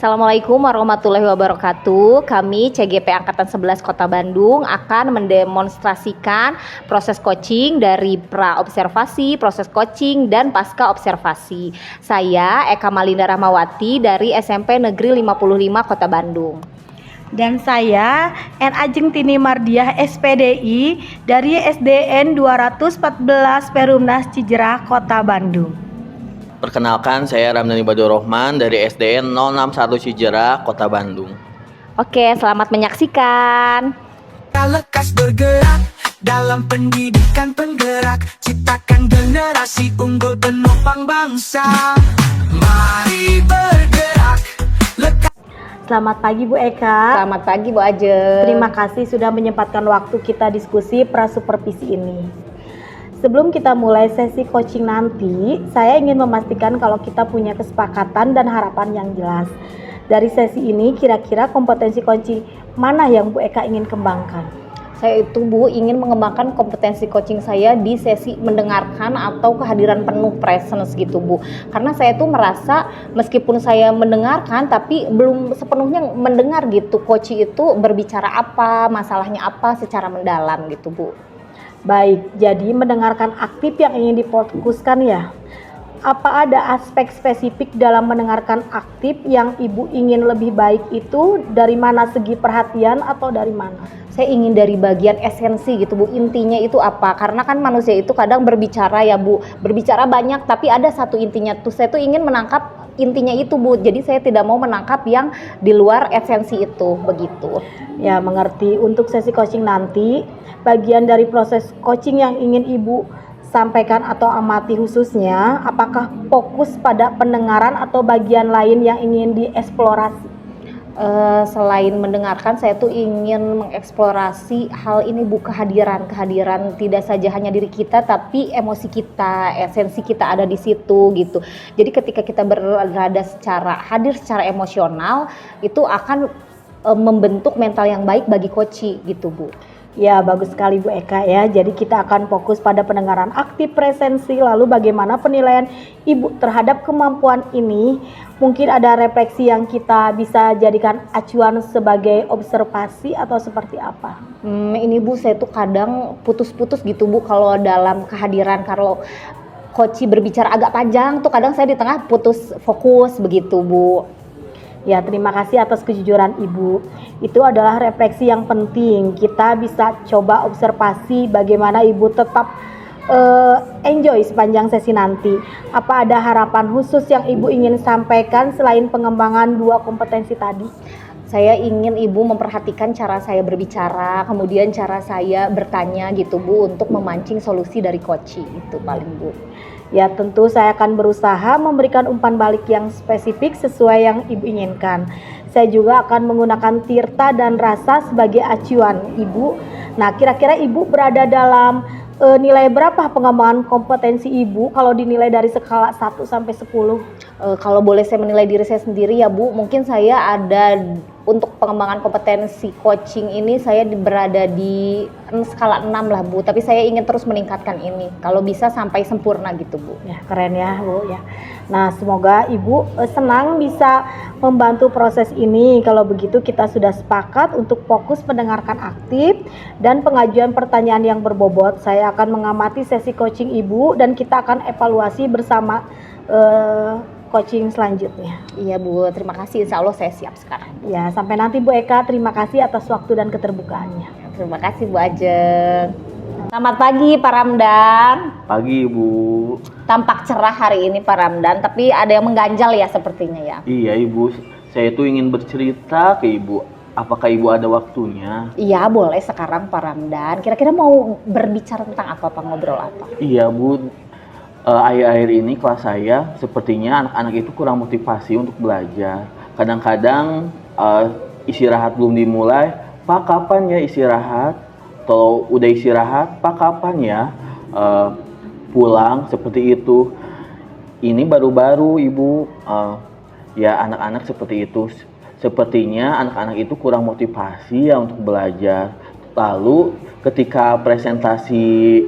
Assalamualaikum warahmatullahi wabarakatuh. Kami CGP Angkatan 11 Kota Bandung akan mendemonstrasikan proses coaching dari pra-observasi, proses coaching, dan pasca observasi. Saya Eka Malinda Rahmawati dari SMP Negeri 55 Kota Bandung. Dan saya N. Ajeng Tini Mardiah SPDI dari SDN 214 Perumnas Cijerah Kota Bandung. Perkenalkan, saya Ramdhani Badur Rohman dari SDN 061 Cijerah, Kota Bandung. Oke, selamat menyaksikan. Lekas bergerak dalam pendidikan penggerak, ciptakan generasi unggul penopang bangsa. Mari bergerak. Selamat pagi Bu Eka. Selamat pagi Bu Ajeng. Terima kasih sudah menyempatkan waktu kita diskusi pra-supervisi ini. Sebelum kita mulai sesi coaching nanti, saya ingin memastikan kalau kita punya kesepakatan dan harapan yang jelas. Dari sesi ini, kira-kira kompetensi coaching mana yang Bu Eka ingin kembangkan? Saya itu Bu ingin mengembangkan kompetensi coaching saya di sesi mendengarkan atau kehadiran penuh presence gitu Bu. Karena saya tuh merasa meskipun saya mendengarkan tapi belum sepenuhnya mendengar gitu. Coach itu berbicara apa, masalahnya apa secara mendalam gitu Bu. Baik, jadi mendengarkan aktif yang ingin difokuskan ya. Apa ada aspek spesifik dalam mendengarkan aktif yang Ibu ingin lebih baik itu dari mana segi perhatian atau dari mana? Saya ingin dari bagian esensi gitu Bu, intinya itu apa? Karena kan manusia itu kadang berbicara ya Bu, berbicara banyak tapi ada satu intinya tuh. Saya tuh ingin menangkap intinya itu Bu, jadi saya tidak mau menangkap yang di luar esensi itu, begitu. Ya, mengerti. Untuk sesi coaching nanti, bagian dari proses coaching yang ingin Ibu sampaikan atau amati khususnya, apakah fokus pada pendengaran atau bagian lain yang ingin dieksplorasi? Selain mendengarkan, saya tuh ingin mengeksplorasi hal ini Bu, kehadiran tidak saja hanya diri kita tapi emosi kita, esensi kita ada di situ gitu. Jadi ketika kita berada hadir secara emosional itu akan membentuk mental yang baik bagi coach gitu Bu. Ya, bagus sekali Bu Eka ya. Jadi kita akan fokus pada pendengaran aktif presensi, lalu bagaimana penilaian Ibu terhadap kemampuan ini. Mungkin ada refleksi yang kita bisa jadikan acuan sebagai observasi atau seperti apa? Ini Bu, saya tuh kadang putus-putus gitu Bu kalau dalam kehadiran, kalau coach berbicara agak panjang tuh kadang saya di tengah putus fokus begitu Bu. Ya, terima kasih atas kejujuran Ibu. Itu adalah refleksi yang penting. Kita bisa coba observasi bagaimana Ibu tetap enjoy sepanjang sesi nanti. Apa ada harapan khusus yang Ibu ingin sampaikan selain pengembangan dua kompetensi tadi? Saya ingin Ibu memperhatikan cara saya berbicara, kemudian cara saya bertanya gitu Bu, untuk memancing solusi dari coach itu paling Bu. Ya, tentu saya akan berusaha memberikan umpan balik yang spesifik sesuai yang Ibu inginkan. Saya juga akan menggunakan tirta dan rasa sebagai acuan Ibu. Nah, kira-kira Ibu berada dalam nilai berapa pengembangan kompetensi Ibu kalau dinilai dari skala 1 sampai 10? Kalau boleh saya menilai diri saya sendiri ya Bu, mungkin saya ada untuk pengembangan kompetensi coaching ini saya berada di skala 6 lah Bu, tapi saya ingin terus meningkatkan ini kalau bisa sampai sempurna gitu Bu. Ya, keren ya Bu ya. Nah, semoga Ibu senang bisa membantu proses ini. Kalau begitu kita sudah sepakat untuk fokus mendengarkan aktif dan pengajuan pertanyaan yang berbobot. Saya akan mengamati sesi coaching Ibu dan kita akan evaluasi bersama coaching selanjutnya. Iya Bu, terima kasih. Insya Allah saya siap sekarang. Ya, sampai nanti Bu Eka. Terima kasih atas waktu dan keterbukaannya. Terima kasih Bu Ajeng. Selamat pagi Pak Ramdan. Pagi Ibu. Tampak cerah hari ini Pak Ramdan, tapi ada yang mengganjal ya sepertinya ya. Iya Ibu, saya tuh ingin bercerita ke Ibu. Apakah Ibu ada waktunya? Iya boleh sekarang Pak Ramdan. Kira-kira mau berbicara tentang apa Pak, ngobrol apa? Iya Bu, akhir-akhir ini kelas saya sepertinya anak-anak itu kurang motivasi untuk belajar. Kadang-kadang istirahat belum dimulai, Pak kapan ya istirahat? Kalau udah istirahat, Pak kapan ya pulang? Seperti itu. Ini baru-baru Ibu, ya anak-anak seperti itu. Sepertinya anak-anak itu kurang motivasi ya untuk belajar. Lalu ketika presentasi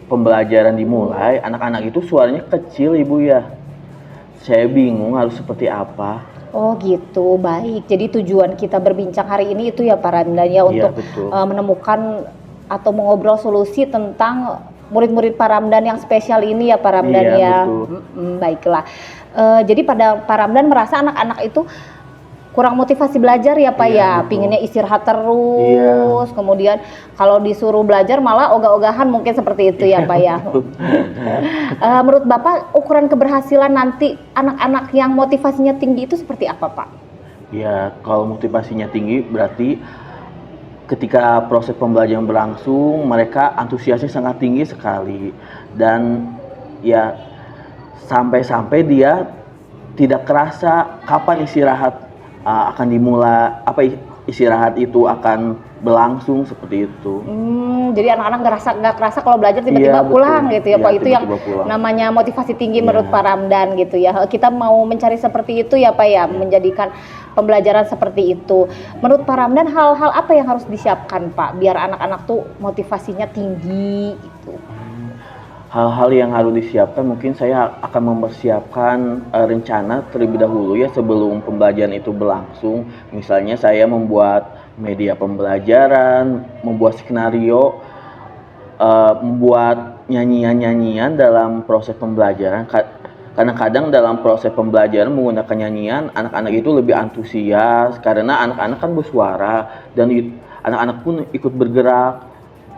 pembelajaran dimulai, anak-anak itu suaranya kecil Ibu ya. Saya bingung harus seperti apa. Oh gitu, baik. Jadi tujuan kita berbincang hari ini itu ya Pak Ramdan ya, Iya, untuk betul. menemukan atau mengobrol solusi tentang murid-murid Pak Ramdan yang spesial ini ya Pak Ramdan Iya, ya. betul. Baiklah. Jadi pada Pak Ramdan merasa anak-anak itu kurang motivasi belajar ya Pak Iya, ya, betul. pinginnya istirahat terus, kemudian kalau disuruh belajar malah ogah-ogahan mungkin seperti itu ya Pak ya. Menurut Bapak ukuran keberhasilan nanti anak-anak yang motivasinya tinggi itu seperti apa Pak? Ya, kalau motivasinya tinggi berarti ketika proses pembelajaran berlangsung, mereka antusiasnya sangat tinggi sekali. Dan ya sampai-sampai dia tidak kerasa kapan istirahat akan dimulai, istirahat itu akan berlangsung seperti itu. Jadi anak-anak nggak kerasa kalau belajar tiba-tiba Iya, betul. pulang gitu ya Iya, Pak. Itu yang tiba-tiba pulang. namanya motivasi tinggi Iya. menurut Pak Ramdan gitu ya. Kita mau mencari seperti itu ya Pak ya, menjadikan pembelajaran seperti itu. Menurut Pak Ramdan hal-hal apa yang harus disiapkan Pak biar anak-anak tuh motivasinya tinggi gitu? Hal-hal yang harus disiapkan, mungkin saya akan mempersiapkan rencana terlebih dahulu ya sebelum pembelajaran itu berlangsung. Misalnya saya membuat media pembelajaran, membuat skenario, membuat nyanyian-nyanyian dalam proses pembelajaran. Kadang-kadang dalam proses pembelajaran menggunakan nyanyian, anak-anak itu lebih antusias karena anak-anak kan bersuara dan anak-anak pun ikut bergerak.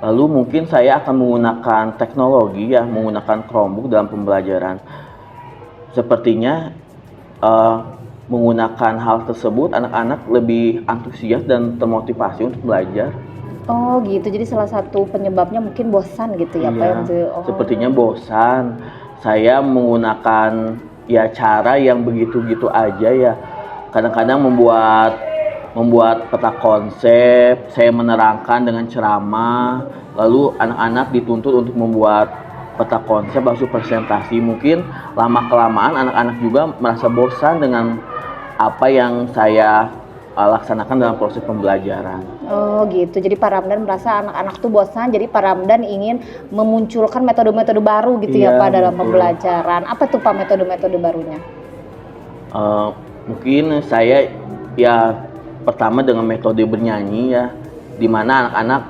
Lalu mungkin saya akan menggunakan teknologi ya, menggunakan Chromebook dalam pembelajaran. Sepertinya menggunakan hal tersebut anak-anak lebih antusias dan termotivasi untuk belajar. Oh gitu, jadi salah satu penyebabnya mungkin bosan gitu ya Pak? Iya, sepertinya bosan. Saya menggunakan ya cara yang begitu-gitu aja ya. Kadang-kadang membuat peta konsep, saya menerangkan dengan ceramah, lalu anak-anak dituntut untuk membuat peta konsep langsung presentasi. Mungkin lama-kelamaan anak-anak juga merasa bosan dengan apa yang saya laksanakan dalam proses pembelajaran. Oh gitu, jadi Pak Ramdan merasa anak-anak tuh bosan, jadi Pak Ramdan ingin memunculkan metode-metode baru gitu ya Iya, Pak dalam betul. pembelajaran. Apa tuh Pak metode-metode barunya? Mungkin saya ya pertama dengan metode bernyanyi ya, di mana anak-anak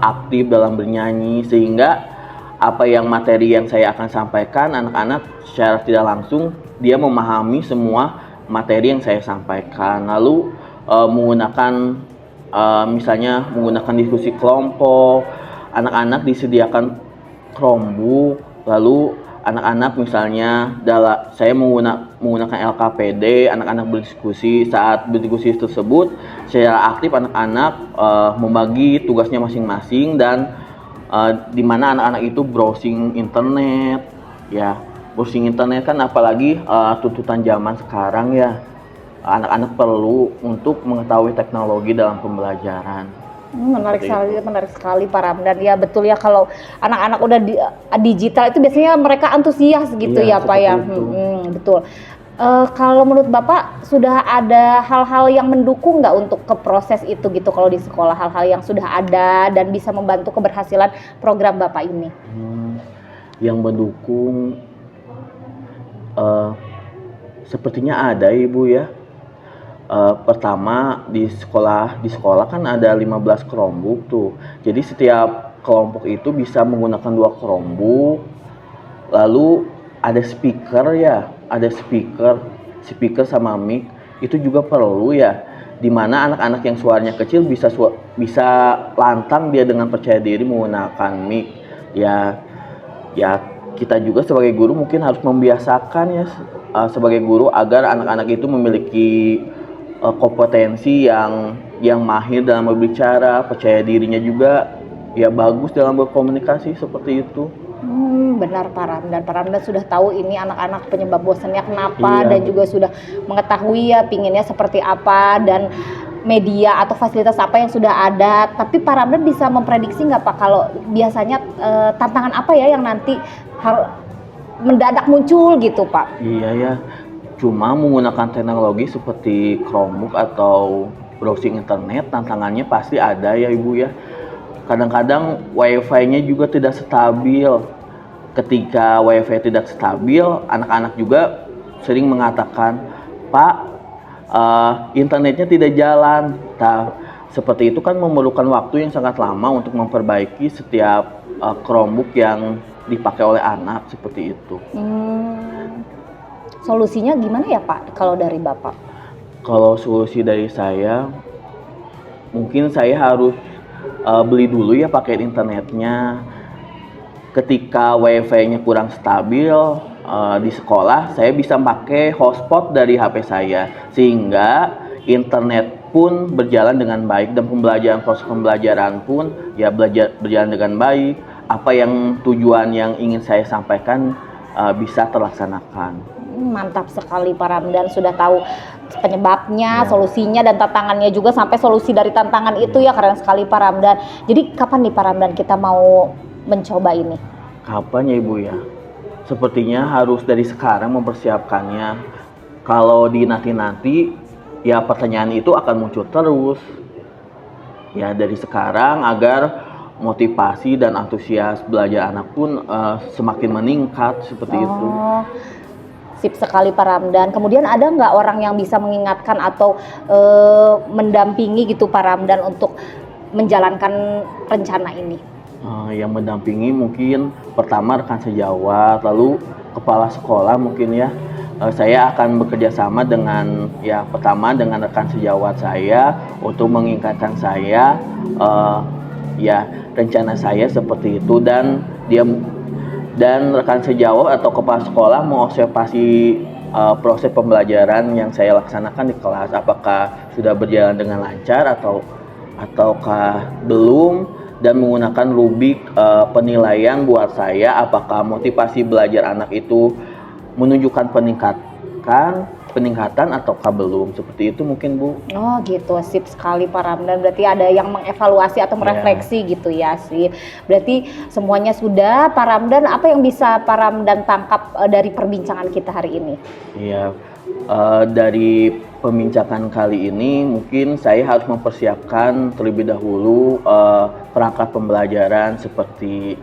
aktif dalam bernyanyi sehingga apa yang materi yang saya akan sampaikan anak-anak secara tidak langsung dia memahami semua materi yang saya sampaikan. Lalu menggunakan misalnya menggunakan diskusi kelompok, anak-anak disediakan Chromebook, lalu anak-anak misalnya saya menggunakan LKPD, anak-anak berdiskusi. Saat berdiskusi tersebut secara aktif anak-anak membagi tugasnya masing-masing dan di mana anak-anak itu browsing internet ya. Browsing internet kan apalagi tuntutan zaman sekarang ya, anak-anak perlu untuk mengetahui teknologi dalam pembelajaran. Menarik sekali Pak Ramdan. Ya betul ya, kalau anak-anak udah digital itu biasanya mereka antusias gitu Iya, ya Pak ya. seperti itu. Betul. Kalau menurut Bapak sudah ada hal-hal yang mendukung nggak untuk ke proses itu gitu kalau di sekolah, hal-hal yang sudah ada dan bisa membantu keberhasilan program Bapak ini? Yang mendukung sepertinya ada Ibu ya. Pertama di sekolah kan ada 15 Chromebook tuh. Jadi setiap kelompok itu bisa menggunakan 2 Chromebook. Lalu ada speaker ya, ada speaker sama mic. Itu juga perlu ya. Dimana anak-anak yang suaranya kecil bisa lantang dia dengan percaya diri menggunakan mic. Ya kita juga sebagai guru mungkin harus membiasakan ya sebagai guru agar anak-anak itu memiliki kompetensi yang mahir dalam berbicara, percaya dirinya juga ya bagus dalam berkomunikasi seperti itu. Benar Pak Ramdan. Pak Ramdan sudah tahu ini anak-anak penyebab bosannya kenapa, Iya, dan juga sudah mengetahui ya pinginnya seperti apa dan media atau fasilitas apa yang sudah ada. Tapi Pak Ramdan bisa memprediksi nggak Pak kalau biasanya tantangan apa ya yang nanti harus mendadak muncul gitu Pak? Iya ya, cuma menggunakan teknologi seperti Chromebook atau browsing internet tantangannya pasti ada ya Ibu ya. Kadang-kadang wifi-nya juga tidak stabil. Ketika wifi tidak stabil, anak-anak juga sering mengatakan, Pak, internetnya tidak jalan. Nah, seperti itu kan memerlukan waktu yang sangat lama untuk memperbaiki setiap Chromebook yang dipakai oleh anak, seperti itu. Solusinya gimana ya Pak kalau dari Bapak? Kalau solusi dari saya, mungkin saya harus beli dulu ya paket internetnya. Ketika wifi-nya kurang stabil di sekolah, saya bisa pakai hotspot dari HP saya, sehingga internet pun berjalan dengan baik dan proses pembelajaran pun ya berjalan dengan baik. Apa yang tujuan yang ingin saya sampaikan bisa terlaksanakan. Mantap sekali Pak Ramdan, sudah tahu penyebabnya, solusinya, dan tantangannya juga sampai solusi dari tantangan itu ya, keren sekali Pak Ramdan. Jadi kapan nih Pak Ramdan kita mau mencoba ini? Kapan ya Ibu ya? Sepertinya harus dari sekarang mempersiapkannya. Kalau di nanti-nanti ya pertanyaan itu akan muncul terus. Ya dari sekarang agar motivasi dan antusias belajar anak pun semakin meningkat seperti itu. Sip sekali Pak Ramdan. Kemudian ada nggak orang yang bisa mengingatkan atau mendampingi gitu Pak Ramdan untuk menjalankan rencana ini? Yang mendampingi mungkin pertama rekan sejawat, lalu kepala sekolah mungkin ya. Saya akan bekerja sama dengan pertama dengan rekan sejawat saya untuk mengingatkan saya rencana saya seperti itu, dan rekan sejawat atau kepala sekolah mengobservasi proses pembelajaran yang saya laksanakan di kelas, apakah sudah berjalan dengan lancar ataukah belum, dan menggunakan rubrik penilaian buat saya apakah motivasi belajar anak itu menunjukkan peningkatan ataukah belum, seperti itu mungkin Bu. Oh gitu, sip sekali Pak Ramdan. Berarti ada yang mengevaluasi atau merefleksi gitu ya sih. Berarti semuanya sudah. Pak Ramdan, apa yang bisa Pak Ramdan tangkap dari perbincangan kita hari ini? Iya, dari pembincangan kali ini mungkin saya harus mempersiapkan terlebih dahulu perangkat pembelajaran seperti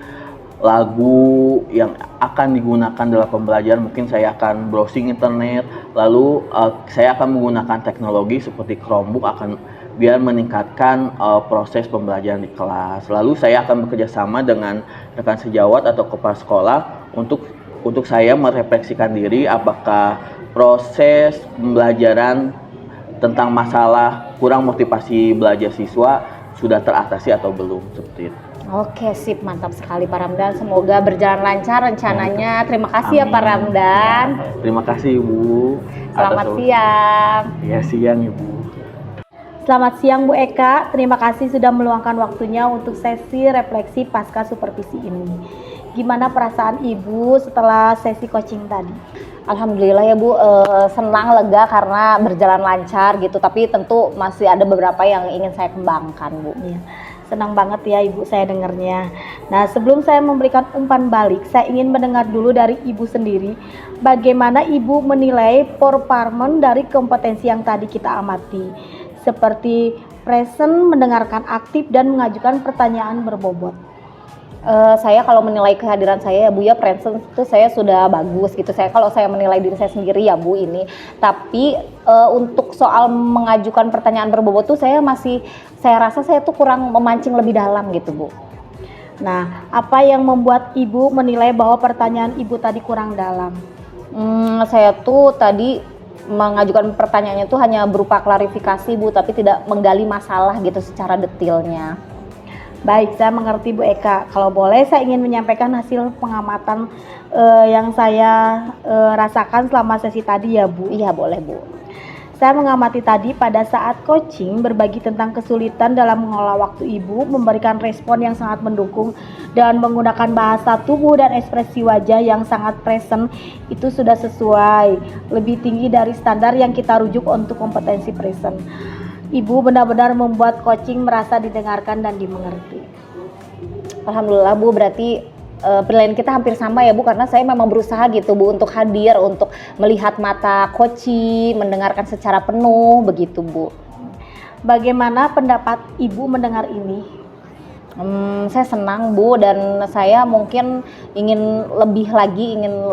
lagu yang akan digunakan dalam pembelajaran. Mungkin saya akan browsing internet, lalu saya akan menggunakan teknologi seperti Chromebook biar meningkatkan proses pembelajaran di kelas. Lalu saya akan bekerja sama dengan rekan sejawat atau kepala sekolah untuk saya merefleksikan diri apakah proses pembelajaran tentang masalah kurang motivasi belajar siswa sudah teratasi atau belum, seperti itu. Oke, sip, mantap sekali Pak Ramdan. Semoga berjalan lancar rencananya. Terima kasih ya Pak Ramdan. Terima kasih Ibu. Selamat siang. Ya, siang Ibu. Selamat siang Bu Eka, terima kasih sudah meluangkan waktunya untuk sesi refleksi pasca supervisi ini. Gimana perasaan Ibu setelah sesi coaching tadi? Alhamdulillah ya Bu, senang, lega karena berjalan lancar gitu. Tapi tentu masih ada beberapa yang ingin saya kembangkan Bu. Ya. Senang banget ya Ibu saya dengarnya. Nah, sebelum saya memberikan umpan balik, saya ingin mendengar dulu dari Ibu sendiri bagaimana Ibu menilai performance dari kompetensi yang tadi kita amati, seperti present, mendengarkan aktif, dan mengajukan pertanyaan berbobot. Saya kalau menilai kehadiran saya ya Bu ya, present itu saya sudah bagus gitu. Kalau saya menilai diri saya sendiri ya Bu ini. Tapi untuk soal mengajukan pertanyaan berbobot tuh saya rasa saya tuh kurang memancing lebih dalam gitu Bu. Nah, apa yang membuat Ibu menilai bahwa pertanyaan Ibu tadi kurang dalam? Saya tuh tadi mengajukan pertanyaannya tuh hanya berupa klarifikasi Bu, tapi tidak menggali masalah gitu secara detailnya. Baik, saya mengerti Bu Eka. Kalau boleh saya ingin menyampaikan hasil pengamatan yang saya rasakan selama sesi tadi ya Bu. Iya boleh Bu. Saya mengamati tadi pada saat coaching berbagi tentang kesulitan dalam mengolah waktu Ibu, memberikan respon yang sangat mendukung dan menggunakan bahasa tubuh dan ekspresi wajah yang sangat present. Itu sudah sesuai, lebih tinggi dari standar yang kita rujuk untuk kompetensi present. Ibu benar-benar membuat coaching merasa didengarkan dan dimengerti. Alhamdulillah Bu, berarti penilaian kita hampir sama ya Bu, karena saya memang berusaha gitu Bu untuk hadir, untuk melihat mata coaching, mendengarkan secara penuh begitu Bu. Bagaimana pendapat Ibu mendengar ini? Saya senang Bu, dan saya mungkin ingin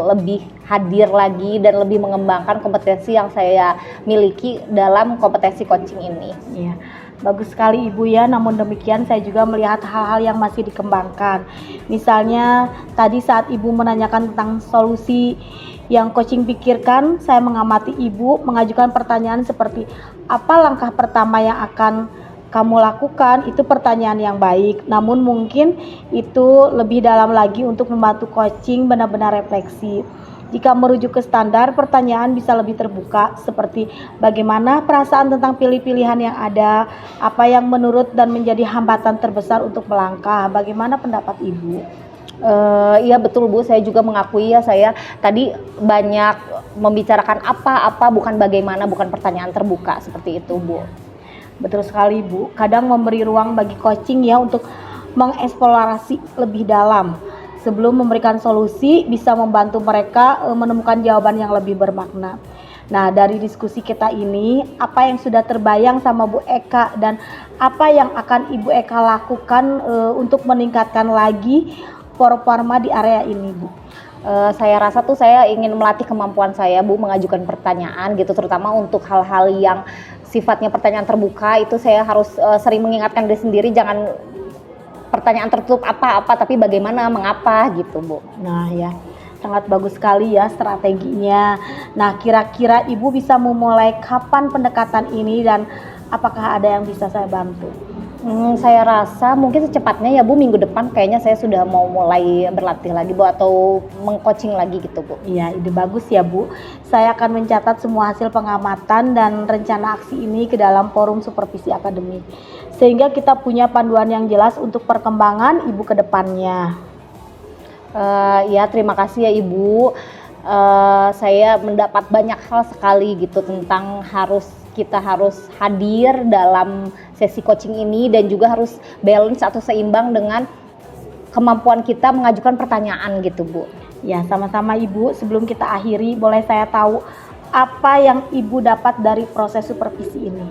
lebih hadir lagi dan lebih mengembangkan kompetensi yang saya miliki dalam kompetensi coaching ini. Iya, bagus sekali Ibu ya. Namun demikian saya juga melihat hal-hal yang masih dikembangkan. Misalnya tadi saat Ibu menanyakan tentang solusi yang coaching pikirkan, saya mengamati Ibu mengajukan pertanyaan seperti apa langkah pertama yang akan kamu lakukan. Itu pertanyaan yang baik, namun mungkin itu lebih dalam lagi untuk membantu coaching benar-benar refleksi. Jika merujuk ke standar, pertanyaan bisa lebih terbuka seperti bagaimana perasaan tentang pilih-pilihan yang ada, apa yang menurut dan menjadi hambatan terbesar untuk melangkah. Bagaimana pendapat Ibu? Iya betul Bu, saya juga mengakui ya, saya tadi banyak membicarakan apa-apa, bukan bagaimana, bukan pertanyaan terbuka seperti itu Bu. Betul sekali Bu, kadang memberi ruang bagi coaching ya untuk mengeksplorasi lebih dalam. Sebelum memberikan solusi, bisa membantu mereka menemukan jawaban yang lebih bermakna. Nah, dari diskusi kita ini, apa yang sudah terbayang sama Bu Eka dan apa yang akan Ibu Eka lakukan untuk meningkatkan lagi performa di area ini Bu? Saya rasa tuh saya ingin melatih kemampuan saya Bu mengajukan pertanyaan gitu, terutama untuk hal-hal yang sifatnya pertanyaan terbuka. Itu saya harus sering mengingatkan diri sendiri, jangan pertanyaan tertutup apa-apa, tapi bagaimana, mengapa gitu Bu. Nah ya, sangat bagus sekali ya strateginya. Nah, kira-kira Ibu bisa memulai kapan pendekatan ini dan apakah ada yang bisa saya bantu? Saya rasa mungkin secepatnya ya Bu, minggu depan kayaknya saya sudah mau mulai berlatih lagi Bu, atau mengcoaching lagi gitu Bu. Iya, ide bagus ya Bu. Saya akan mencatat semua hasil pengamatan dan rencana aksi ini ke dalam forum supervisi akademik, sehingga kita punya panduan yang jelas untuk perkembangan Ibu ke depannya. Ya terima kasih ya Ibu. Saya mendapat banyak hal sekali gitu tentang kita harus hadir dalam sesi coaching ini dan juga harus balance atau seimbang dengan kemampuan kita mengajukan pertanyaan gitu Bu. Ya, sama-sama Ibu. Sebelum kita akhiri, boleh saya tahu apa yang Ibu dapat dari proses supervisi ini?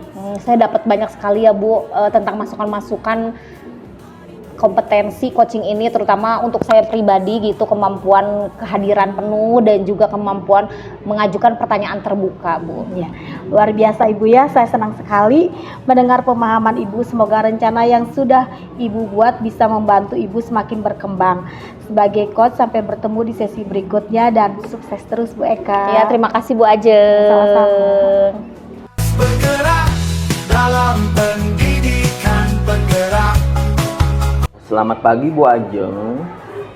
Saya dapat banyak sekali ya Bu, tentang masukan-masukan kompetensi coaching ini, terutama untuk saya pribadi gitu, kemampuan kehadiran penuh dan juga kemampuan mengajukan pertanyaan terbuka Bu. Ya, luar biasa Ibu ya, saya senang sekali mendengar pemahaman Ibu. Semoga rencana yang sudah Ibu buat bisa membantu Ibu semakin berkembang sebagai coach. Sampai bertemu di sesi berikutnya dan sukses terus Bu Eka. Ya terima kasih Bu Ajeng. Sama-sama. Bergerak dalam pendidikan penggerak. Selamat pagi Bu Ajeng.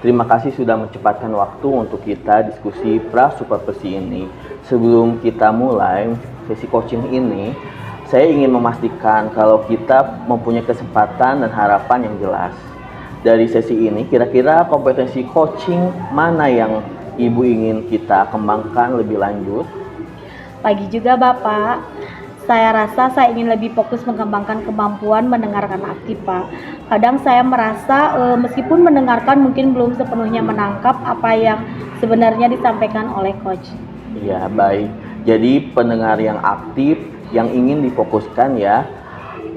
Terima kasih sudah menyempatkan waktu untuk kita diskusi pra supervisi ini. Sebelum kita mulai sesi coaching ini, saya ingin memastikan kalau kita mempunyai kesempatan dan harapan yang jelas. Dari sesi ini, kira-kira kompetensi coaching mana yang Ibu ingin kita kembangkan lebih lanjut? Pagi juga Bapak. Saya rasa saya ingin lebih fokus mengembangkan kemampuan mendengarkan aktif Pak. Kadang saya merasa meskipun mendengarkan mungkin belum sepenuhnya menangkap apa yang sebenarnya disampaikan oleh coach. Ya baik, jadi pendengar yang aktif yang ingin difokuskan ya.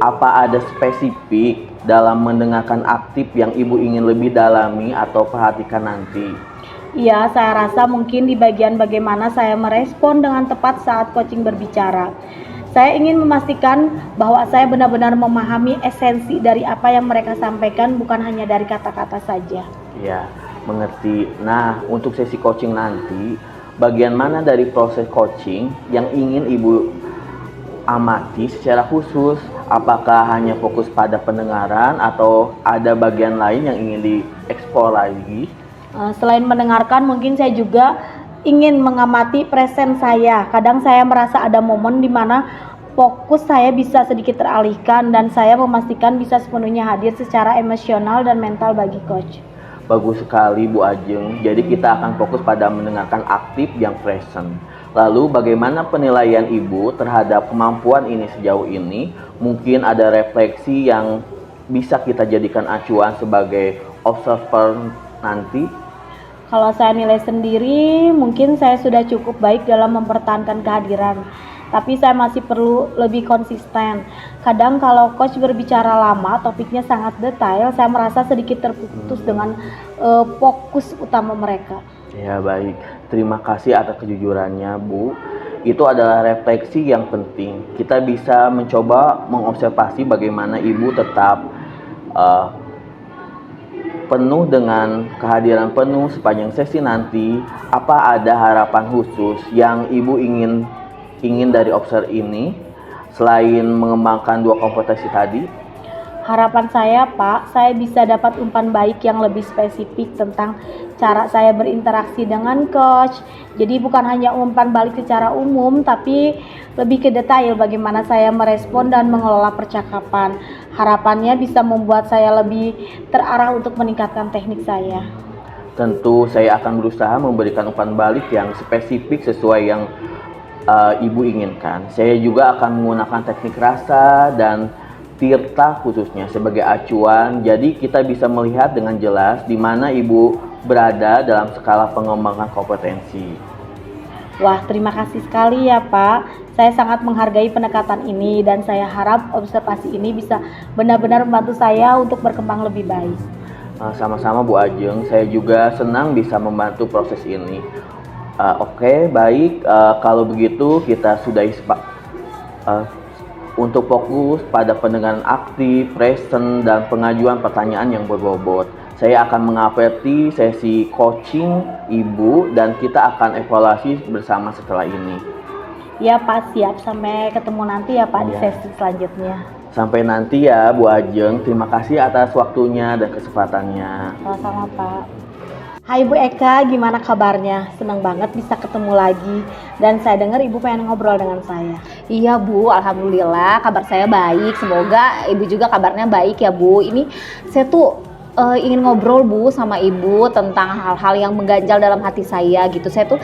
Apa ada spesifik dalam mendengarkan aktif yang Ibu ingin lebih dalami atau perhatikan nanti? Iya, saya rasa mungkin di bagian bagaimana saya merespon dengan tepat saat coaching berbicara. Saya ingin memastikan bahwa saya benar-benar memahami esensi dari apa yang mereka sampaikan, bukan hanya dari kata-kata saja. Ya, mengerti. Nah, untuk sesi coaching nanti, bagian mana dari proses coaching yang ingin Ibu amati secara khusus? Apakah hanya fokus pada pendengaran atau ada bagian lain yang ingin dieksplor lagi? Selain mendengarkan, mungkin saya juga ingin mengamati present saya. Kadang saya merasa ada momen di mana fokus saya bisa sedikit teralihkan dan saya memastikan bisa sepenuhnya hadir secara emosional dan mental bagi coach. Bagus sekali Bu Ajeng. Jadi kita akan fokus pada mendengarkan aktif yang present. Lalu bagaimana penilaian Ibu terhadap kemampuan ini sejauh ini? Mungkin ada refleksi yang bisa kita jadikan acuan sebagai observer nanti? Kalau saya nilai sendiri, mungkin saya sudah cukup baik dalam mempertahankan kehadiran. Tapi saya masih perlu lebih konsisten. Kadang kalau coach berbicara lama, topiknya sangat detail, saya merasa sedikit terputus dengan fokus utama mereka. Ya baik. terima kasih atas kejujurannya, Bu. Itu adalah refleksi yang penting. Kita bisa mencoba mengobservasi bagaimana Ibu tetap penuh dengan kehadiran penuh sepanjang sesi nanti. Apa ada harapan khusus yang Ibu ingin dari obser ini selain mengembangkan 2 kompetensi tadi? Harapan saya, Pak, saya bisa dapat umpan baik yang lebih spesifik tentang cara saya berinteraksi dengan coach. Jadi bukan hanya umpan balik secara umum, tapi lebih ke detail bagaimana saya merespon dan mengelola percakapan. Harapannya bisa membuat saya lebih terarah untuk meningkatkan teknik saya. Tentu saya akan berusaha memberikan umpan balik yang spesifik sesuai yang Ibu inginkan. Saya juga akan menggunakan teknik rasa dan Tirta khususnya sebagai acuan, jadi kita bisa melihat dengan jelas di mana Ibu berada dalam skala pengembangan kompetensi. Wah, terima kasih sekali ya Pak. Saya sangat menghargai pendekatan ini dan saya harap observasi ini bisa benar-benar membantu saya untuk berkembang lebih baik. Sama-sama Bu Ajeng, saya juga senang bisa membantu proses ini. Oke, baik, kalau begitu kita sudahi untuk fokus pada pendengaran aktif, present, dan pengajuan pertanyaan yang berbobot. Saya akan mengapresiasi sesi coaching Ibu dan kita akan evaluasi bersama setelah ini. Ya Pak, siap. Sampai ketemu nanti ya Pak di sesi selanjutnya. Sampai nanti ya Bu Ajeng. Terima kasih atas waktunya dan kesempatannya. Sama-sama Pak. Hai Bu Eka, gimana kabarnya? Senang banget bisa ketemu lagi. Dan saya dengar Ibu pengen ngobrol dengan saya. Iya Bu, alhamdulillah kabar saya baik. Semoga Ibu juga kabarnya baik ya Bu. Ini saya tuh ingin ngobrol Bu sama Ibu tentang hal-hal yang mengganjal dalam hati saya gitu. Saya tuh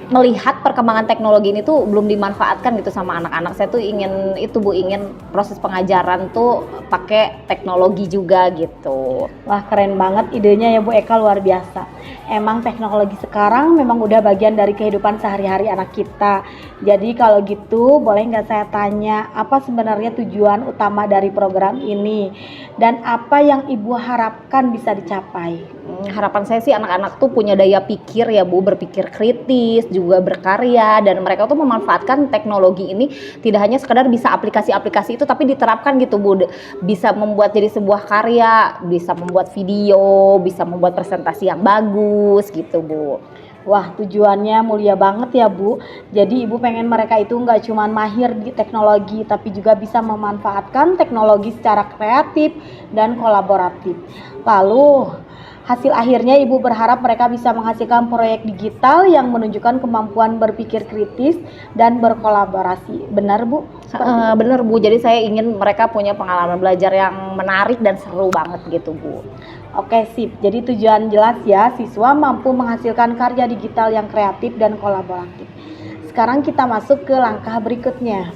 melihat perkembangan teknologi ini tuh belum dimanfaatkan gitu sama anak-anak. Saya tuh ingin itu Bu, ingin proses pengajaran tuh pakai teknologi juga gitu. Wah, keren banget idenya ya Bu Eka, luar biasa. Emang teknologi sekarang memang udah bagian dari kehidupan sehari-hari anak kita. Jadi kalau gitu boleh nggak saya tanya apa sebenarnya tujuan utama dari program ini dan apa yang Ibu harapkan bisa dicapai? Harapan saya sih anak-anak tuh punya daya pikir ya Bu, berpikir kritis, juga berkarya, dan mereka tuh memanfaatkan teknologi ini tidak hanya sekedar bisa aplikasi-aplikasi itu tapi diterapkan gitu Bu, bisa membuat jadi sebuah karya, bisa membuat video, bisa membuat presentasi yang bagus gitu Bu. Wah, tujuannya mulia banget ya Bu. Jadi Ibu pengen mereka itu nggak cuma mahir di teknologi, tapi juga bisa memanfaatkan teknologi secara kreatif dan kolaboratif. Lalu hasil akhirnya Ibu berharap mereka bisa menghasilkan proyek digital yang menunjukkan kemampuan berpikir kritis dan berkolaborasi. Benar Bu? Benar Bu, jadi saya ingin mereka punya pengalaman belajar yang menarik dan seru banget gitu Bu. Oke, sip. Jadi tujuan jelas ya, siswa mampu menghasilkan karya digital yang kreatif dan kolaboratif. Sekarang kita masuk ke langkah berikutnya.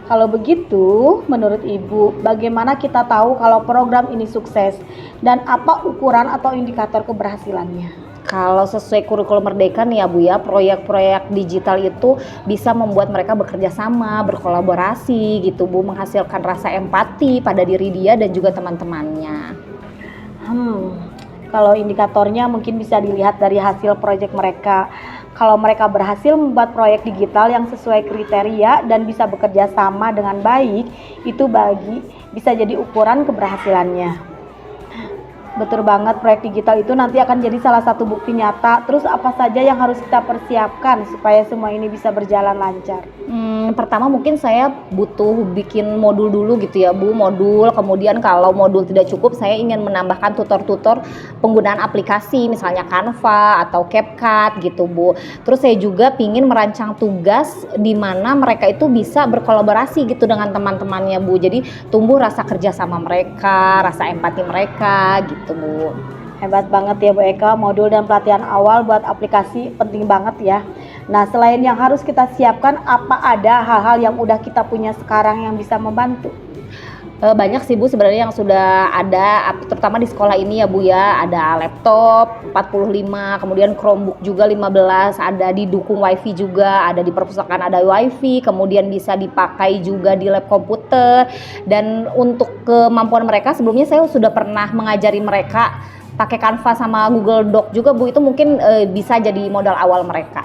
Kalau begitu, menurut Ibu, bagaimana kita tahu kalau program ini sukses dan apa ukuran atau indikator keberhasilannya? Kalau sesuai kurikulum Merdeka nih ya Bu ya, proyek-proyek digital itu bisa membuat mereka bekerja sama, berkolaborasi gitu Bu, menghasilkan rasa empati pada diri dia dan juga teman-temannya. Kalau indikatornya mungkin bisa dilihat dari hasil proyek mereka. Kalau mereka berhasil membuat proyek digital yang sesuai kriteria dan bisa bekerja sama dengan baik, itu bisa jadi ukuran keberhasilannya. Betul banget, proyek digital itu nanti akan jadi salah satu bukti nyata. Terus apa saja yang harus kita persiapkan supaya semua ini bisa berjalan lancar? Pertama mungkin saya butuh bikin modul dulu gitu ya Bu, modul. Kemudian kalau modul tidak cukup, saya ingin menambahkan tutor-tutor penggunaan aplikasi, misalnya Canva atau CapCut gitu Bu. Terus saya juga ingin merancang tugas di mana mereka itu bisa berkolaborasi gitu dengan teman-temannya Bu. Jadi tumbuh rasa kerja sama mereka, rasa empati mereka gitu Bu. Hebat banget ya Bu Eka, modul dan pelatihan awal buat aplikasi penting banget ya. Nah, selain yang harus kita siapkan, apa ada hal-hal yang udah kita punya sekarang yang bisa membantu? Banyak sih Bu sebenarnya yang sudah ada, terutama di sekolah ini ya Bu ya. Ada laptop 45, kemudian Chromebook juga 15, ada didukung wifi juga, ada di perpustakaan ada wifi, kemudian bisa dipakai juga di lab komputer. Dan untuk kemampuan mereka sebelumnya saya sudah pernah mengajari mereka pakai Canva sama Google Doc juga Bu, itu mungkin bisa jadi modal awal mereka.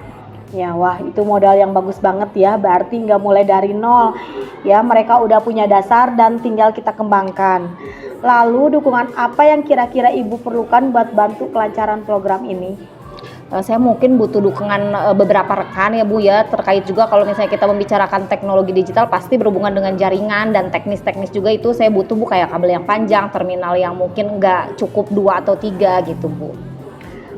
Ya, wah itu modal yang bagus banget ya, berarti nggak mulai dari nol. Ya, mereka udah punya dasar dan tinggal kita kembangkan. Lalu dukungan apa yang kira-kira Ibu perlukan buat bantu kelancaran program ini? Saya mungkin butuh dukungan beberapa rekan ya Bu ya, terkait juga kalau misalnya kita membicarakan teknologi digital pasti berhubungan dengan jaringan dan teknis-teknis juga, itu saya butuh Bu, kayak kabel yang panjang, terminal yang mungkin nggak cukup 2 atau 3 gitu Bu.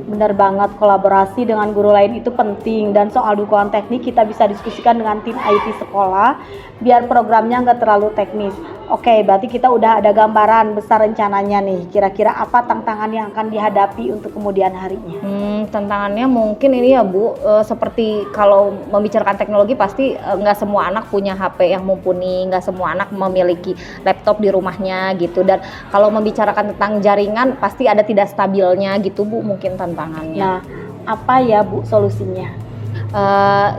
Benar banget, kolaborasi dengan guru lain itu penting, dan soal dukungan teknik kita bisa diskusikan dengan tim IT sekolah biar programnya nggak terlalu teknis. Oke, berarti kita udah ada gambaran besar rencananya nih. Kira-kira apa tantangan yang akan dihadapi untuk kemudian harinya? Tantangannya mungkin ini ya Bu, seperti kalau membicarakan teknologi pasti nggak semua anak punya HP yang mumpuni, nggak semua anak memiliki laptop di rumahnya gitu, dan kalau membicarakan tentang jaringan pasti ada tidak stabilnya gitu Bu, mungkin tantangannya. Nah, apa ya Bu solusinya?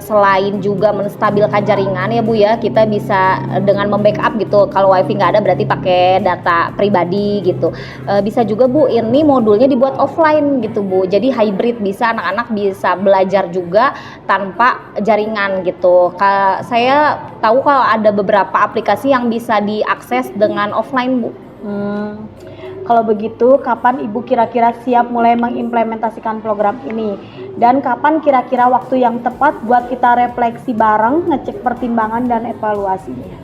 Selain juga menstabilkan jaringan ya Bu ya, kita bisa dengan membackup gitu. Kalau wifi nggak ada berarti pakai data pribadi gitu. Bisa juga Bu, ini modulnya dibuat offline gitu Bu, jadi hybrid, bisa anak-anak bisa belajar juga tanpa jaringan gitu. Saya tahu kalau ada beberapa aplikasi yang bisa diakses dengan offline Bu. Kalau begitu, kapan Ibu kira-kira siap mulai mengimplementasikan program ini? Dan kapan kira-kira waktu yang tepat buat kita refleksi bareng, ngecek pertimbangan dan evaluasinya?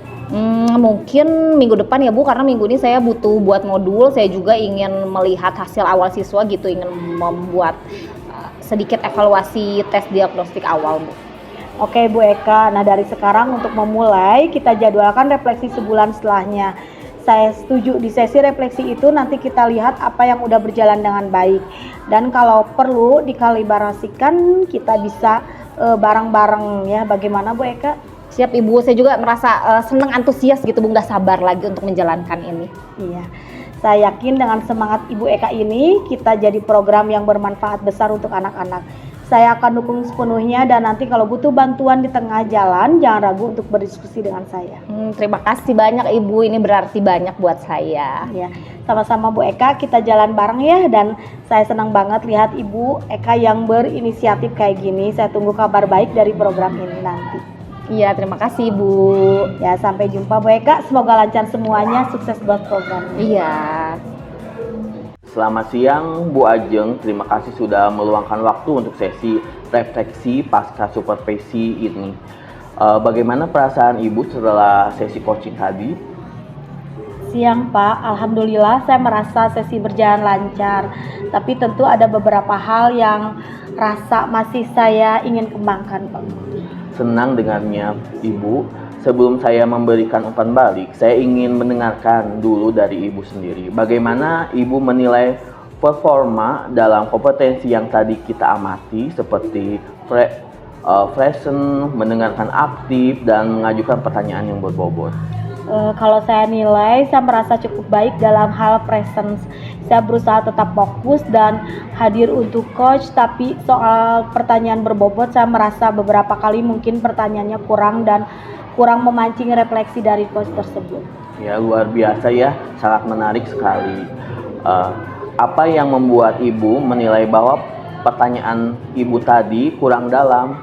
Mungkin minggu depan ya Bu, karena minggu ini saya butuh buat modul, saya juga ingin melihat hasil awal siswa gitu, ingin membuat sedikit evaluasi tes diagnostik awal Bu. Oke Bu Eka, nah dari sekarang untuk memulai, kita jadwalkan refleksi sebulan setelahnya. Saya setuju, di sesi refleksi itu nanti kita lihat apa yang udah berjalan dengan baik, dan kalau perlu dikalibrasikan kita bisa bareng-bareng ya. Bagaimana Bu Eka? Siap Ibu, saya juga merasa senang, antusias gitu Bu, nggak sabar lagi untuk menjalankan ini. Iya, saya yakin dengan semangat Ibu Eka ini kita jadi program yang bermanfaat besar untuk anak-anak. Saya akan dukung sepenuhnya, dan nanti kalau butuh bantuan di tengah jalan jangan ragu untuk berdiskusi dengan saya. Terima kasih banyak Ibu, ini berarti banyak buat saya. Ya, sama-sama Bu Eka, kita jalan bareng ya, dan saya senang banget lihat Ibu Eka yang berinisiatif kayak gini. Saya tunggu kabar baik dari program ini nanti. Iya, terima kasih Bu. Ya, sampai jumpa Bu Eka, semoga lancar semuanya, sukses buat program. Iya. Selamat siang Bu Ajeng, terima kasih sudah meluangkan waktu untuk sesi refleksi pasca supervisi ini. Bagaimana perasaan Ibu setelah sesi coaching tadi? Siang Pak, Alhamdulillah saya merasa sesi berjalan lancar, tapi tentu ada beberapa hal yang rasa masih saya ingin kembangkan Pak. Senang dengarnya Ibu. Sebelum saya memberikan umpan balik, saya ingin mendengarkan dulu dari Ibu sendiri. Bagaimana Ibu menilai performa dalam kompetensi yang tadi kita amati, seperti present, mendengarkan aktif, dan mengajukan pertanyaan yang berbobot? Kalau saya nilai, saya merasa cukup baik dalam hal presence. Saya berusaha tetap fokus dan hadir untuk coach, tapi soal pertanyaan berbobot saya merasa beberapa kali mungkin pertanyaannya kurang memancing refleksi dari coach tersebut. Ya, luar biasa ya, sangat menarik sekali. Apa yang membuat Ibu menilai bahwa pertanyaan Ibu tadi kurang dalam?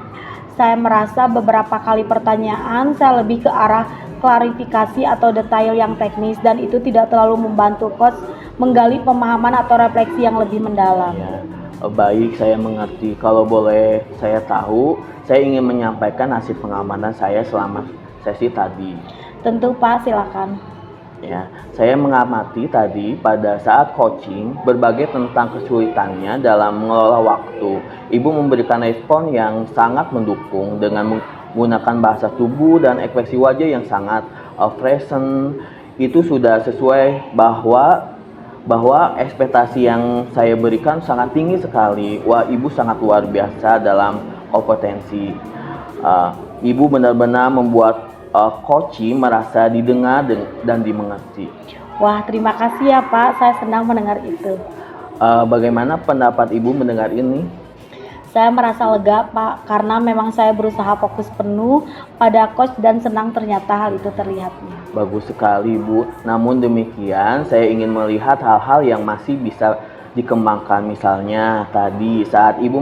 Saya merasa beberapa kali pertanyaan saya lebih ke arah klarifikasi atau detail yang teknis, dan itu tidak terlalu membantu coach menggali pemahaman atau refleksi yang lebih mendalam. Ya, baik, saya mengerti. Kalau boleh saya tahu, saya ingin menyampaikan hasil pengamatan saya selama sesi tadi. Tentu Pak, silakan. Ya, saya mengamati tadi pada saat coaching berbagai tentang kesulitannya dalam mengelola waktu. Ibu memberikan respon yang sangat mendukung dengan menggunakan bahasa tubuh dan ekspresi wajah yang sangat present. Itu sudah sesuai bahwa ekspektasi yang saya berikan sangat tinggi sekali. Wah, Ibu sangat luar biasa dalam kompetensi. Ibu benar-benar membuat coaching merasa didengar dan dimengerti. Wah, terima kasih ya Pak, saya senang mendengar itu. Bagaimana pendapat Ibu mendengar ini? Saya merasa lega Pak, karena memang saya berusaha fokus penuh pada coach dan senang ternyata hal itu terlihatnya. Bagus sekali Bu. Namun demikian, saya ingin melihat hal-hal yang masih bisa dikembangkan. Misalnya tadi saat Ibu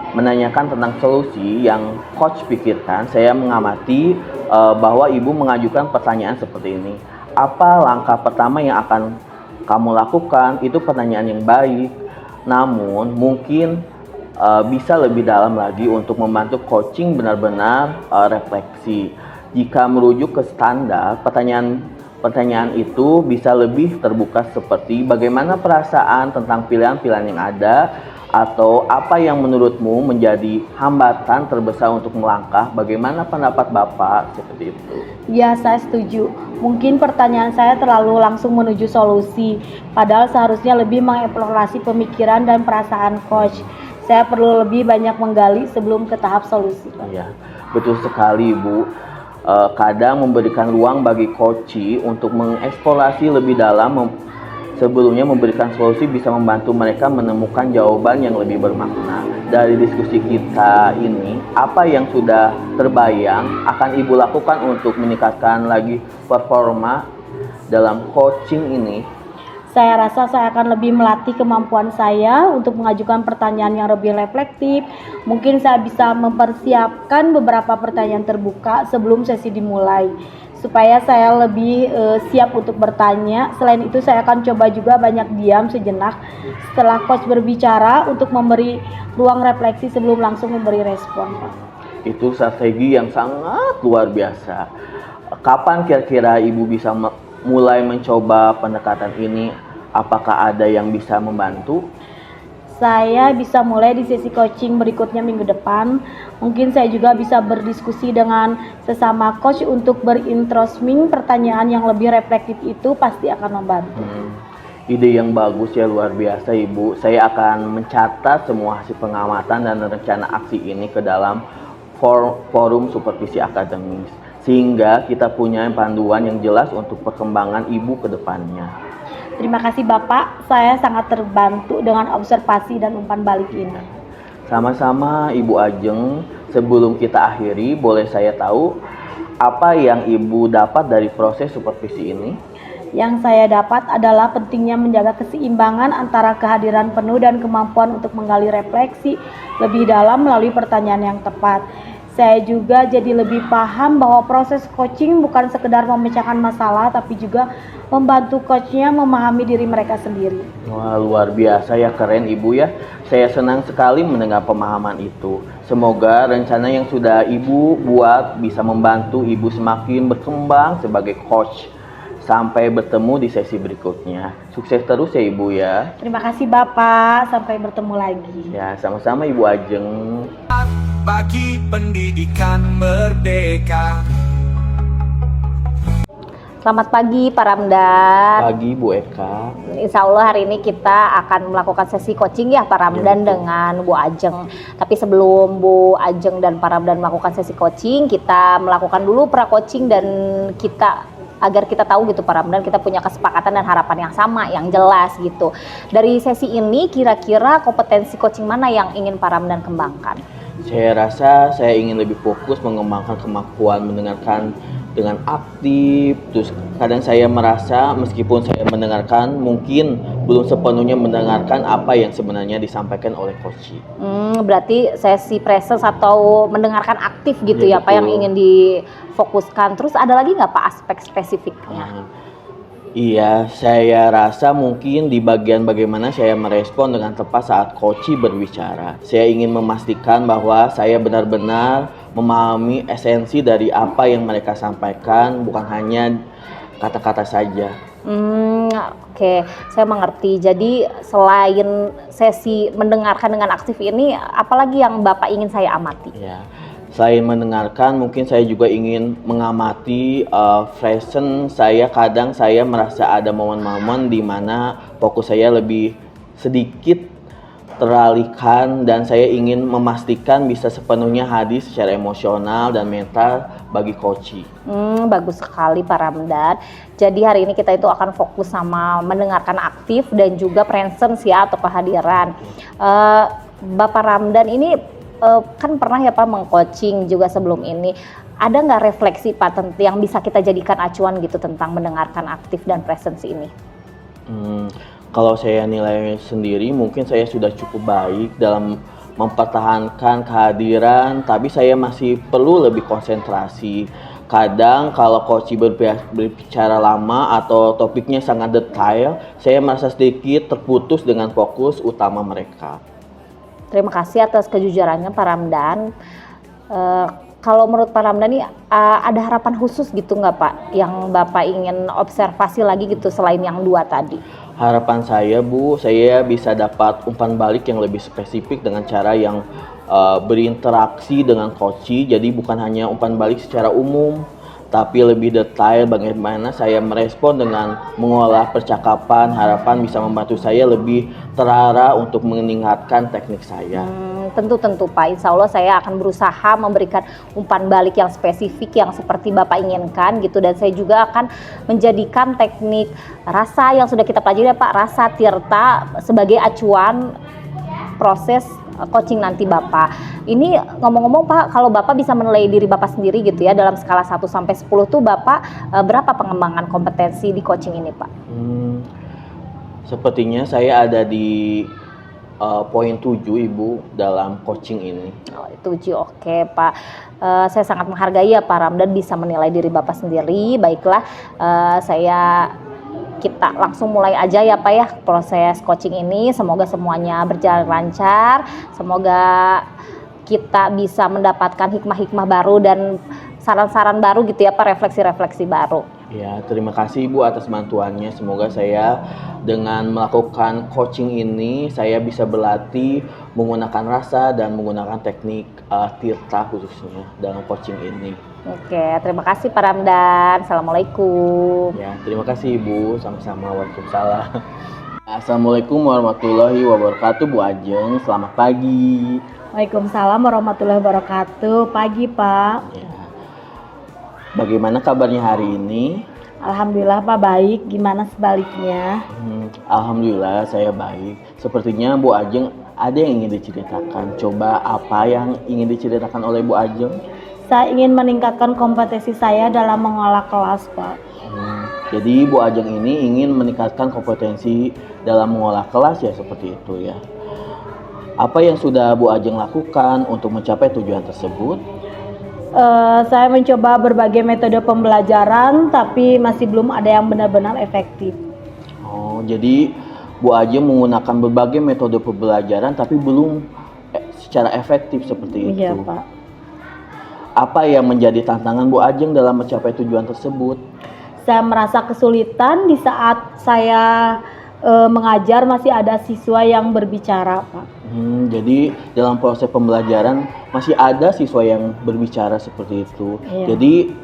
menanyakan tentang solusi yang coach pikirkan, saya mengamati bahwa Ibu mengajukan pertanyaan seperti ini. Apa langkah pertama yang akan kamu lakukan? Itu pertanyaan yang baik. Namun mungkin bisa lebih dalam lagi untuk membantu coaching benar-benar refleksi. Jika merujuk ke standar, pertanyaan itu bisa lebih terbuka seperti bagaimana perasaan tentang pilihan-pilihan yang ada, atau apa yang menurutmu menjadi hambatan terbesar untuk melangkah, bagaimana pendapat Bapak, seperti itu. Ya, saya setuju. Mungkin pertanyaan saya terlalu langsung menuju solusi, padahal seharusnya lebih mengeksplorasi pemikiran dan perasaan coach. Saya perlu lebih banyak menggali sebelum ke tahap solusi. Ya, betul sekali, Bu. Kadang memberikan ruang bagi coach untuk mengeksplorasi lebih dalam sebelumnya memberikan solusi bisa membantu mereka menemukan jawaban yang lebih bermakna. Dari diskusi kita ini, apa yang sudah terbayang akan Ibu lakukan untuk meningkatkan lagi performa dalam coaching ini? Saya rasa saya akan lebih melatih kemampuan saya untuk mengajukan pertanyaan yang lebih reflektif. Mungkin saya bisa mempersiapkan beberapa pertanyaan terbuka sebelum sesi dimulai, supaya saya lebih siap untuk bertanya. Selain itu, saya akan coba juga banyak diam sejenak setelah coach berbicara untuk memberi ruang refleksi sebelum langsung memberi respon. Itu strategi yang sangat luar biasa. Kapan kira-kira Ibu bisa mulai mencoba pendekatan ini? Apakah ada yang bisa membantu? Saya bisa mulai di sesi coaching berikutnya minggu depan. Mungkin saya juga bisa berdiskusi dengan sesama coach untuk berintrosping pertanyaan yang lebih reflektif, itu pasti akan membantu. Ide yang bagus ya, luar biasa Ibu. Saya akan mencatat semua hasil pengamatan dan rencana aksi ini ke dalam forum supervisi akademis, sehingga kita punya panduan yang jelas untuk perkembangan Ibu ke depannya. Terima kasih Bapak, saya sangat terbantu dengan observasi dan umpan balik ini. Sama-sama Ibu Ajeng. Sebelum kita akhiri, boleh saya tahu apa yang Ibu dapat dari proses supervisi ini? Yang saya dapat adalah pentingnya menjaga keseimbangan antara kehadiran penuh dan kemampuan untuk menggali refleksi lebih dalam melalui pertanyaan yang tepat. Saya juga jadi lebih paham bahwa proses coaching bukan sekedar memecahkan masalah, tapi juga membantu coachnya memahami diri mereka sendiri. Wah, luar biasa ya, keren Ibu ya. Saya senang sekali mendengar pemahaman itu. Semoga rencana yang sudah Ibu buat bisa membantu Ibu semakin berkembang sebagai coach. Sampai bertemu di sesi berikutnya. Sukses terus ya Ibu ya. Terima kasih Bapak, sampai bertemu lagi. Ya, sama-sama Ibu Ajeng. Bagi pendidikan merdeka. Selamat pagi Pak Ramdan. Pagi Bu Eka. Insya Allah hari ini kita akan melakukan sesi coaching ya Pak Ramdan dengan Bu Ajeng. Tapi sebelum Bu Ajeng dan Pak Ramdan melakukan sesi coaching, kita melakukan dulu pra-coaching dan agar kita tahu gitu Pak Ramdan, kita punya kesepakatan dan harapan yang sama, yang jelas gitu. Dari sesi ini kira-kira kompetensi coaching mana yang ingin Pak Ramdan kembangkan? Saya rasa saya ingin lebih fokus mengembangkan kemampuan mendengarkan dengan aktif. Terus kadang saya merasa meskipun saya mendengarkan, mungkin belum sepenuhnya mendengarkan apa yang sebenarnya disampaikan oleh coach. Berarti sesi presence atau mendengarkan aktif gitu ya, Pak, yang ingin difokuskan. Terus ada lagi nggak Pak aspek spesifiknya? Iya, saya rasa mungkin di bagian bagaimana saya merespon dengan tepat saat coach berbicara. Saya ingin memastikan bahwa saya benar-benar memahami esensi dari apa yang mereka sampaikan, bukan hanya kata-kata saja. Oke, saya mengerti. Jadi selain sesi mendengarkan dengan aktif ini, apalagi yang Bapak ingin saya amati? Ya. Selain mendengarkan, mungkin saya juga ingin mengamati presence saya. Kadang saya merasa ada momen-momen di mana fokus saya lebih sedikit teralihkan dan saya ingin memastikan bisa sepenuhnya hadir secara emosional dan mental bagi coach. Bagus sekali Pak Ramdan. Jadi hari ini kita itu akan fokus sama mendengarkan aktif dan juga presence ya atau kehadiran. Bapak Ramdan ini kan pernah ya Pak mengcoaching juga sebelum ini. Ada nggak refleksi Pak yang bisa kita jadikan acuan gitu tentang mendengarkan aktif dan presence ini? Kalau saya nilai sendiri, mungkin saya sudah cukup baik dalam mempertahankan kehadiran, tapi saya masih perlu lebih konsentrasi. Kadang kalau coach berbicara lama atau topiknya sangat detail, saya merasa sedikit terputus dengan fokus utama mereka. Terima kasih atas kejujurannya Pak Ramdan. Kalau menurut Pak Ramdan nih ada harapan khusus gitu nggak Pak, yang Bapak ingin observasi lagi gitu selain yang 2 tadi? Harapan saya Bu, saya bisa dapat umpan balik yang lebih spesifik dengan cara yang berinteraksi dengan coach. Jadi bukan hanya umpan balik secara umum, tapi lebih detail bagaimana saya merespon dengan mengolah percakapan. Harapan bisa membantu saya lebih terarah untuk meningkatkan teknik saya. Tentu Pak, insya Allah saya akan berusaha memberikan umpan balik yang spesifik yang seperti Bapak inginkan gitu, dan saya juga akan menjadikan teknik rasa yang sudah kita pelajari ya Pak, rasa tirta sebagai acuan proses coaching nanti Bapak. Ini ngomong-ngomong Pak, kalau Bapak bisa menilai diri Bapak sendiri gitu ya, dalam skala 1 sampai 10 tuh Bapak berapa pengembangan kompetensi di coaching ini Pak? Sepertinya saya ada di poin 7 Ibu dalam coaching ini. 7, oke Pak. Saya sangat menghargai ya Pak Ramdan bisa menilai diri Bapak sendiri. Baiklah, kita langsung mulai aja ya Pak ya proses coaching ini. Semoga semuanya berjalan lancar. Semoga kita bisa mendapatkan hikmah-hikmah baru dan saran-saran baru gitu ya Pak, refleksi-refleksi baru. Ya, terima kasih Ibu atas bantuannya. Semoga saya dengan melakukan coaching ini saya bisa berlatih menggunakan rasa dan menggunakan teknik tirta khususnya dalam coaching ini. Oke, terima kasih Pak Ramdan. Assalamualaikum. Ya, terima kasih Ibu. Sama-sama. Waalaikumsalam. Assalamualaikum warahmatullahi wabarakatuh Bu Ajeng. Selamat pagi. Waalaikumsalam warahmatullahi wabarakatuh. Pagi Pak. Ya. Bagaimana kabarnya hari ini? Alhamdulillah Pak baik. Gimana sebaliknya? Alhamdulillah saya baik. Sepertinya Bu Ajeng ada yang ingin diceritakan. Coba apa yang ingin diceritakan oleh Bu Ajeng? Saya ingin meningkatkan kompetensi saya dalam mengolah kelas Pak. Jadi Bu Ajeng ini ingin meningkatkan kompetensi dalam mengolah kelas ya, seperti itu ya. Apa yang sudah Bu Ajeng lakukan untuk mencapai tujuan tersebut? Saya mencoba berbagai metode pembelajaran, tapi masih belum ada yang benar-benar efektif. Oh, jadi Bu Ajeng menggunakan berbagai metode pembelajaran, tapi belum secara efektif seperti itu. Iya Pak. Apa yang menjadi tantangan Bu Ajeng dalam mencapai tujuan tersebut? Saya merasa kesulitan di saat saya mengajar masih ada siswa yang berbicara Pak. Jadi dalam proses pembelajaran masih ada siswa yang berbicara seperti itu. Iya. Jadi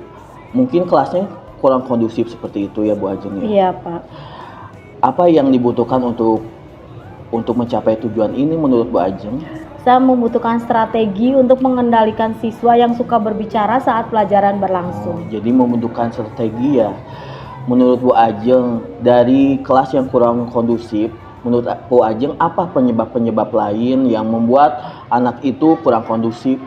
mungkin kelasnya kurang kondusif seperti itu ya Bu Ajeng ya. Iya Pak. Apa yang dibutuhkan untuk mencapai tujuan ini menurut Bu Ajeng? Saya membutuhkan strategi untuk mengendalikan siswa yang suka berbicara saat pelajaran berlangsung. Jadi membutuhkan strategi ya. Menurut Bu Ajeng, dari kelas yang kurang kondusif, menurut Bu Ajeng apa penyebab-penyebab lain yang membuat anak itu kurang kondusif?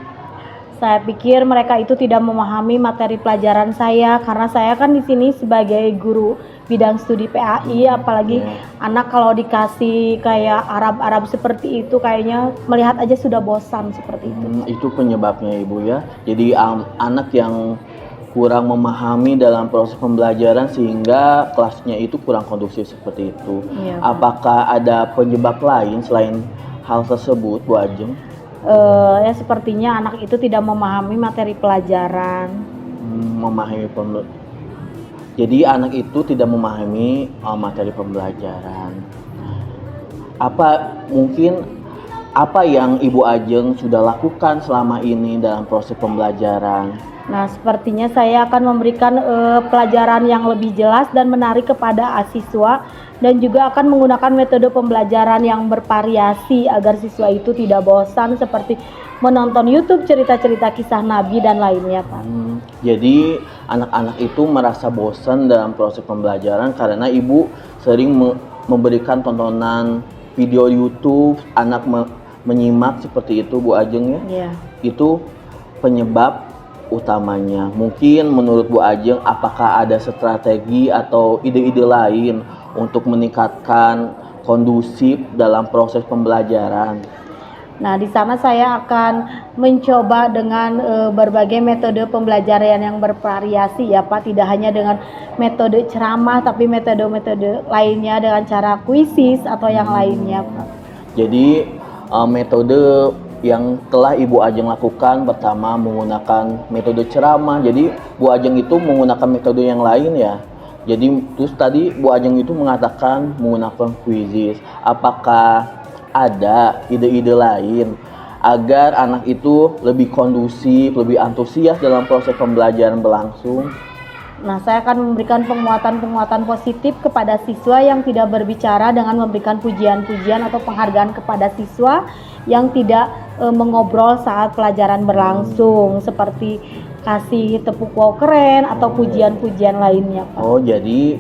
Saya pikir mereka itu tidak memahami materi pelajaran saya, karena saya kan di sini sebagai guru bidang studi PAI, apalagi anak kalau dikasih kayak Arab-Arab seperti itu kayaknya melihat aja sudah bosan seperti itu. Itu penyebabnya Ibu ya. Jadi anak yang kurang memahami dalam proses pembelajaran sehingga kelasnya itu kurang kondusif seperti itu. Iya, Apakah ada penyebab lain selain hal tersebut Bu Ajeng? Ya sepertinya anak itu tidak memahami materi pelajaran. Jadi anak itu tidak memahami materi pembelajaran. Apa yang Ibu Ajeng sudah lakukan selama ini dalam proses pembelajaran? Nah, sepertinya saya akan memberikan pelajaran yang lebih jelas dan menarik kepada siswa, dan juga akan menggunakan metode pembelajaran yang bervariasi agar siswa itu tidak bosan seperti menonton YouTube cerita-cerita kisah Nabi dan lainnya, Pak. Jadi anak-anak itu merasa bosan dalam proses pembelajaran karena Ibu sering memberikan tontonan video YouTube, anak menyimak seperti itu Bu Ajeng ya? Iya. Itu penyebab utamanya. Mungkin menurut Bu Ajeng apakah ada strategi atau ide-ide lain untuk meningkatkan kondusif dalam proses pembelajaran. Nah, di sana saya akan mencoba dengan berbagai metode pembelajaran yang bervariasi ya Pak, tidak hanya dengan metode ceramah tapi metode-metode lainnya dengan cara kuisis atau yang lainnya Pak. Jadi metode yang telah Ibu Ajeng lakukan pertama menggunakan metode ceramah. Jadi Bu Ajeng itu menggunakan metode yang lain ya. Jadi terus tadi Bu Ajeng itu mengatakan menggunakan kuisis. Apakah ada ide-ide lain agar anak itu lebih kondusif, lebih antusias dalam proses pembelajaran berlangsung? Nah, saya akan memberikan penguatan-penguatan positif kepada siswa yang tidak berbicara dengan memberikan pujian-pujian atau penghargaan kepada siswa yang tidak mengobrol saat pelajaran berlangsung, seperti kasih tepuk wow keren atau pujian-pujian lainnya Pak. Oh, jadi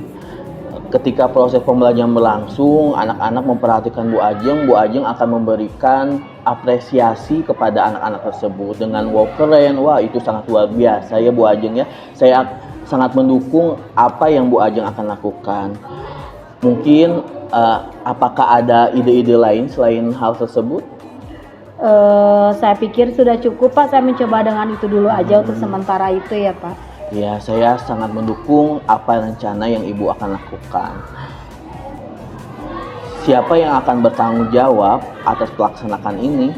ketika proses pembelajaran berlangsung, anak-anak memperhatikan Bu Ajeng akan memberikan apresiasi kepada anak-anak tersebut dengan wow keren, wah itu sangat luar biasa ya Bu Ajeng ya. Saya sangat mendukung apa yang Bu Ajeng akan lakukan. Mungkin apakah ada ide-ide lain selain hal tersebut? Saya pikir sudah cukup Pak, saya mencoba dengan itu dulu aja untuk sementara itu ya Pak. Ya, saya sangat mendukung apa rencana yang Ibu akan lakukan. Siapa yang akan bertanggung jawab atas pelaksanakan ini?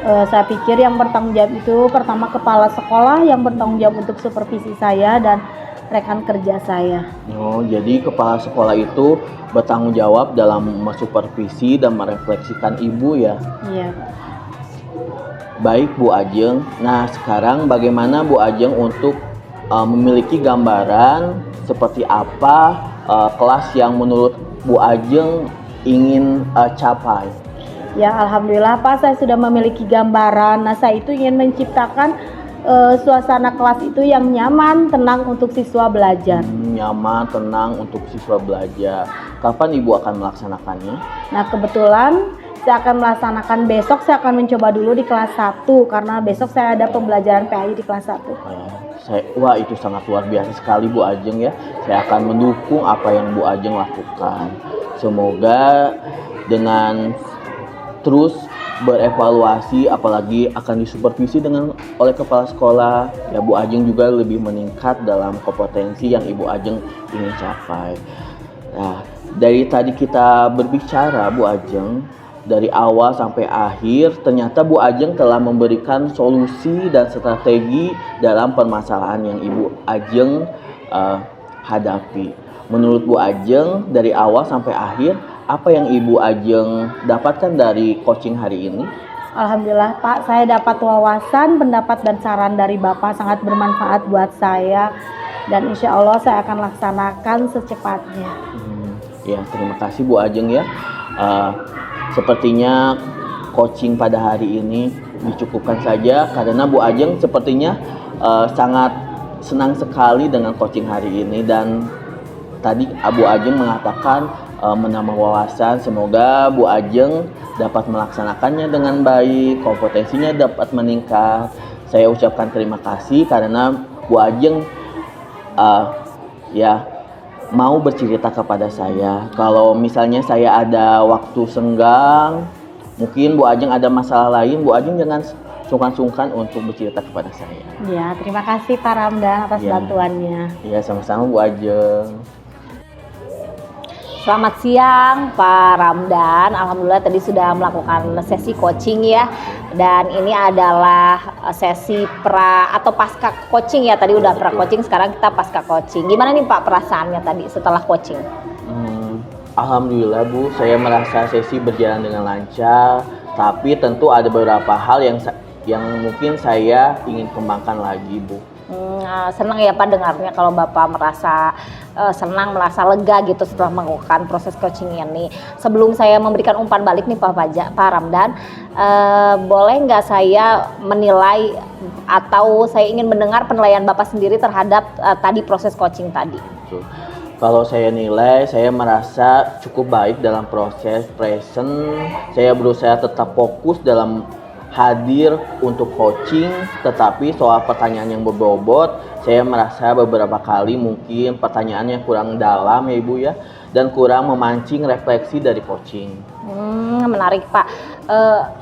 Saya pikir yang bertanggung jawab itu pertama kepala sekolah yang bertanggung jawab untuk supervisi saya dan rekan kerja saya. Oh, jadi kepala sekolah itu bertanggung jawab dalam mensupervisi dan merefleksikan Ibu ya? Iya. Baik Bu Ajeng. Nah, sekarang bagaimana Bu Ajeng untuk memiliki gambaran seperti apa kelas yang menurut Bu Ajeng ingin capai? Ya, alhamdulillah Pak, saya sudah memiliki gambaran. Nah, saya itu ingin menciptakan suasana kelas itu yang nyaman, tenang untuk siswa belajar. Nyaman, tenang untuk siswa belajar. Kapan Ibu akan melaksanakannya? Nah, kebetulan saya akan melaksanakan besok, saya akan mencoba dulu di kelas 1 karena besok saya ada pembelajaran PAI di kelas 1. Wah, itu sangat luar biasa sekali Bu Ajeng ya. Saya akan mendukung apa yang Bu Ajeng lakukan. Semoga dengan terus berevaluasi, apalagi akan disupervisi oleh kepala sekolah, ya Bu Ajeng juga lebih meningkat dalam kompetensi yang Ibu Ajeng ingin capai. Nah, dari tadi kita berbicara Bu Ajeng, dari awal sampai akhir ternyata Bu Ajeng telah memberikan solusi dan strategi dalam permasalahan yang Ibu Ajeng hadapi. Menurut Bu Ajeng dari awal sampai akhir, apa yang Ibu Ajeng dapatkan dari coaching hari ini? Alhamdulillah Pak, saya dapat wawasan, pendapat dan saran dari Bapak sangat bermanfaat buat saya dan insya Allah saya akan laksanakan secepatnya. Ya, terima kasih Bu Ajeng ya. Sepertinya coaching pada hari ini dicukupkan saja karena Bu Ajeng sepertinya sangat senang sekali dengan coaching hari ini dan tadi Bu Ajeng mengatakan menambah wawasan. Semoga Bu Ajeng dapat melaksanakannya dengan baik, kompetensinya dapat meningkat. Saya ucapkan terima kasih karena Bu Ajeng mau bercerita kepada saya. Kalau misalnya saya ada waktu senggang, mungkin Bu Ajeng ada masalah lain, Bu Ajeng jangan sungkan-sungkan untuk bercerita kepada saya. Ya, terima kasih Pak Ramdan atas bantuannya. Ya, sama-sama Bu Ajeng. Selamat siang Pak Ramdan. Alhamdulillah tadi sudah melakukan sesi coaching ya. Dan ini adalah sesi pra atau pasca coaching ya. Tadi udah pra coaching, sekarang kita pasca coaching. Gimana nih Pak perasaannya tadi setelah coaching? Alhamdulillah Bu, saya merasa sesi berjalan dengan lancar. Tapi tentu ada beberapa hal yang mungkin saya ingin kembangkan lagi Bu. Senang ya Pak dengarnya kalau Bapak merasa senang, merasa lega gitu setelah melakukan proses coaching ini. Sebelum saya memberikan umpan balik nih Pak Ramdan, boleh nggak saya menilai atau saya ingin mendengar penilaian Bapak sendiri terhadap tadi proses coaching tadi? Kalau saya nilai, saya merasa cukup baik dalam proses present. Saya berusaha tetap fokus dalam hadir untuk coaching, tetapi soal pertanyaan yang berbobot, saya merasa beberapa kali mungkin pertanyaannya kurang dalam ya Ibu ya. dan kurang memancing refleksi dari coaching. Menarik Pak.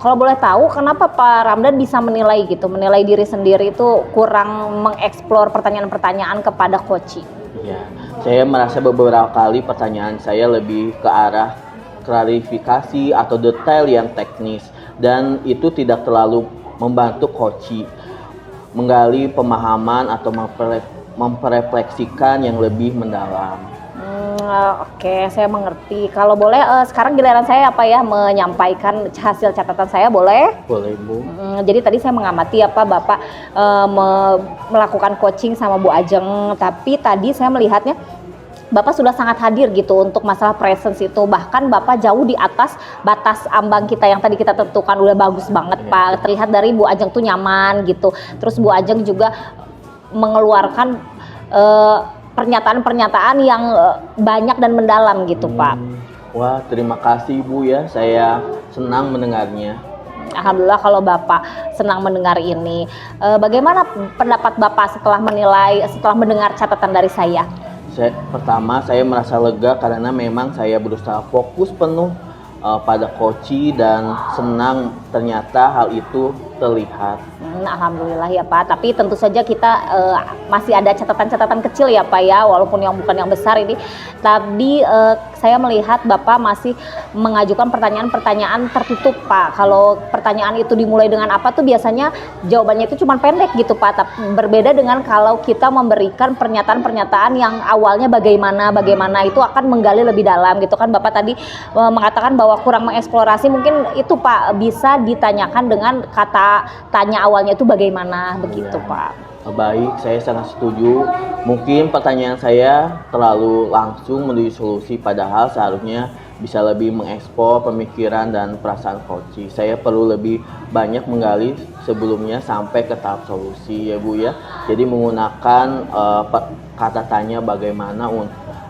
Kalau boleh tahu kenapa Pak Ramdan bisa menilai diri sendiri itu kurang mengeksplor pertanyaan-pertanyaan kepada coaching? Ya, saya merasa beberapa kali pertanyaan saya lebih ke arah klarifikasi atau detail yang teknis, dan itu tidak terlalu membantu coaching menggali pemahaman atau memperefleksikan yang lebih mendalam. Oke, saya mengerti. Kalau boleh, sekarang giliran saya menyampaikan hasil catatan saya, boleh? Boleh, Bu. Jadi tadi saya mengamati Bapak melakukan coaching sama Bu Ajeng, tapi tadi saya melihatnya Bapak sudah sangat hadir gitu untuk masalah presence itu. Bahkan Bapak jauh di atas batas ambang kita yang tadi kita tentukan, udah bagus banget Pak. Terlihat dari Bu Ajeng tuh nyaman gitu. Terus Bu Ajeng juga mengeluarkan pernyataan-pernyataan yang banyak dan mendalam gitu Pak. Wah, terima kasih Bu ya, saya senang mendengarnya. Alhamdulillah kalau Bapak senang mendengar ini. Bagaimana pendapat Bapak setelah mendengar catatan dari saya? Pertama, saya merasa lega karena memang saya berusaha fokus penuh pada coaching dan senang ternyata hal itu terlihat. Alhamdulillah ya Pak, tapi tentu saja kita masih ada catatan-catatan kecil ya Pak ya, walaupun yang bukan yang besar ini. Tadi saya melihat Bapak masih mengajukan pertanyaan-pertanyaan tertutup Pak. Kalau pertanyaan itu dimulai dengan apa tuh biasanya jawabannya itu cuma pendek gitu Pak. Tapi berbeda dengan kalau kita memberikan pernyataan-pernyataan yang awalnya bagaimana itu akan menggali lebih dalam gitu kan. Bapak tadi mengatakan bahwa kurang mengeksplorasi, mungkin itu Pak bisa ditanyakan dengan kata tanya awalnya itu bagaimana begitu Pak. Baik, saya sangat setuju. Mungkin pertanyaan saya terlalu langsung menuju solusi, padahal seharusnya bisa lebih mengekspor pemikiran dan perasaan coaching. Saya perlu lebih banyak menggali sebelumnya sampai ke tahap solusi ya Bu ya. Jadi menggunakan kata tanya bagaimana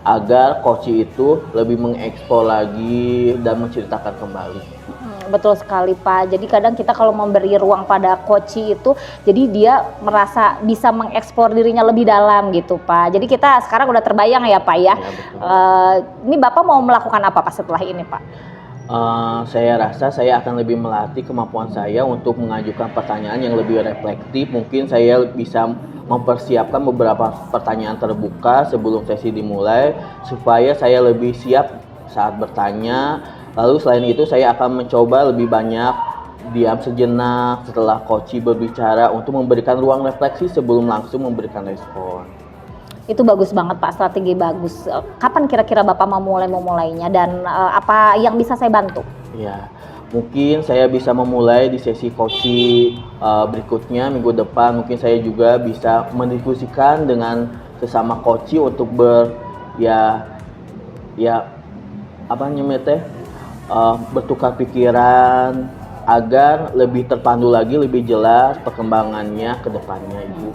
agar coaching itu lebih mengekspor lagi dan menceritakan kembali. Betul sekali Pak. Jadi kadang kita kalau memberi ruang pada coaching itu, jadi dia merasa bisa mengeksplor dirinya lebih dalam gitu Pak. Jadi kita sekarang udah terbayang ya Pak ya. Ini Bapak mau melakukan apa Pak setelah ini Pak? Saya rasa saya akan lebih melatih kemampuan saya untuk mengajukan pertanyaan yang lebih reflektif. Mungkin saya bisa mempersiapkan beberapa pertanyaan terbuka sebelum sesi dimulai supaya saya lebih siap saat bertanya. Lalu selain itu saya akan mencoba lebih banyak diam sejenak setelah coach berbicara untuk memberikan ruang refleksi sebelum langsung memberikan respon. Itu bagus banget Pak, strategi bagus. Kapan kira-kira Bapak mau memulainya dan apa yang bisa saya bantu? Ya, mungkin saya bisa memulai di sesi coaching berikutnya minggu depan. Mungkin saya juga bisa mendiskusikan dengan sesama coaching untuk bertukar pikiran agar lebih terpandu lagi, lebih jelas perkembangannya ke depannya Ibu.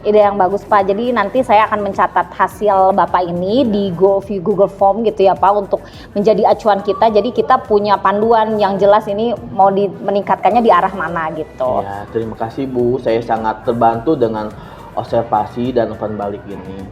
Ide yang bagus Pak. Jadi nanti saya akan mencatat hasil Bapak ini di Google Form gitu ya Pak, untuk menjadi acuan kita. Jadi kita punya panduan yang jelas ini mau meningkatkannya di arah mana gitu. Ya, terima kasih Bu. Saya sangat terbantu dengan observasi dan umpan balik ini.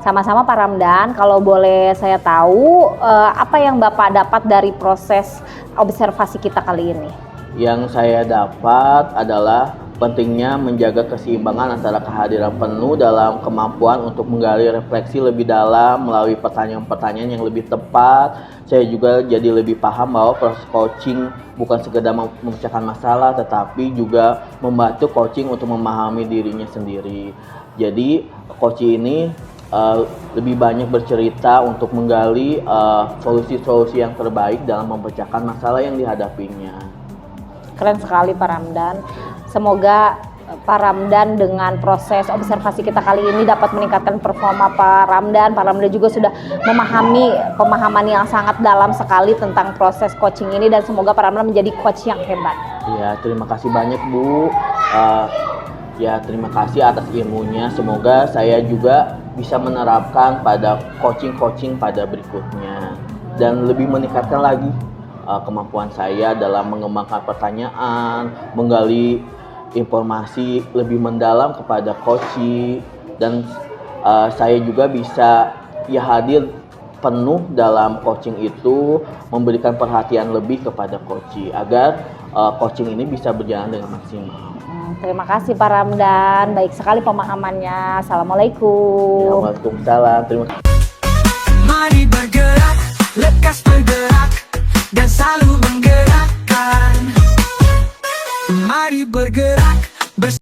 Sama-sama Pak Ramdan, kalau boleh saya tahu apa yang Bapak dapat dari proses observasi kita kali ini? Yang saya dapat adalah pentingnya menjaga keseimbangan antara kehadiran penuh dalam kemampuan untuk menggali refleksi lebih dalam melalui pertanyaan-pertanyaan yang lebih tepat. Saya juga jadi lebih paham bahwa proses coaching bukan sekedar memecahkan masalah, tetapi juga membantu coaching untuk memahami dirinya sendiri. Jadi coaching ini lebih banyak bercerita untuk menggali solusi-solusi yang terbaik dalam memecahkan masalah yang dihadapinya. Keren sekali Pak Ramdan. Semoga Pak Ramdan dengan proses observasi kita kali ini dapat meningkatkan performa Pak Ramdan. Pak Ramdan juga sudah memahami pemahaman yang sangat dalam sekali tentang proses coaching ini, dan semoga Pak Ramdan menjadi coach yang hebat. Ya, terima kasih banyak Bu. Terima kasih atas ilmunya. Semoga saya juga bisa menerapkan pada coaching pada berikutnya dan lebih meningkatkan lagi kemampuan saya dalam mengembangkan pertanyaan, menggali informasi lebih mendalam kepada coaching, dan saya juga bisa hadir penuh dalam coaching itu, memberikan perhatian lebih kepada coaching agar coaching ini bisa berjalan dengan maksimal. Terima kasih Pak Ramdan, baik sekali pemahamannya. Assalamualaikum. Waalaikumsalam. Terima kasih. Mari bergerak, lekas bergerak, dan selalu menggerakkan. Mari bergerak,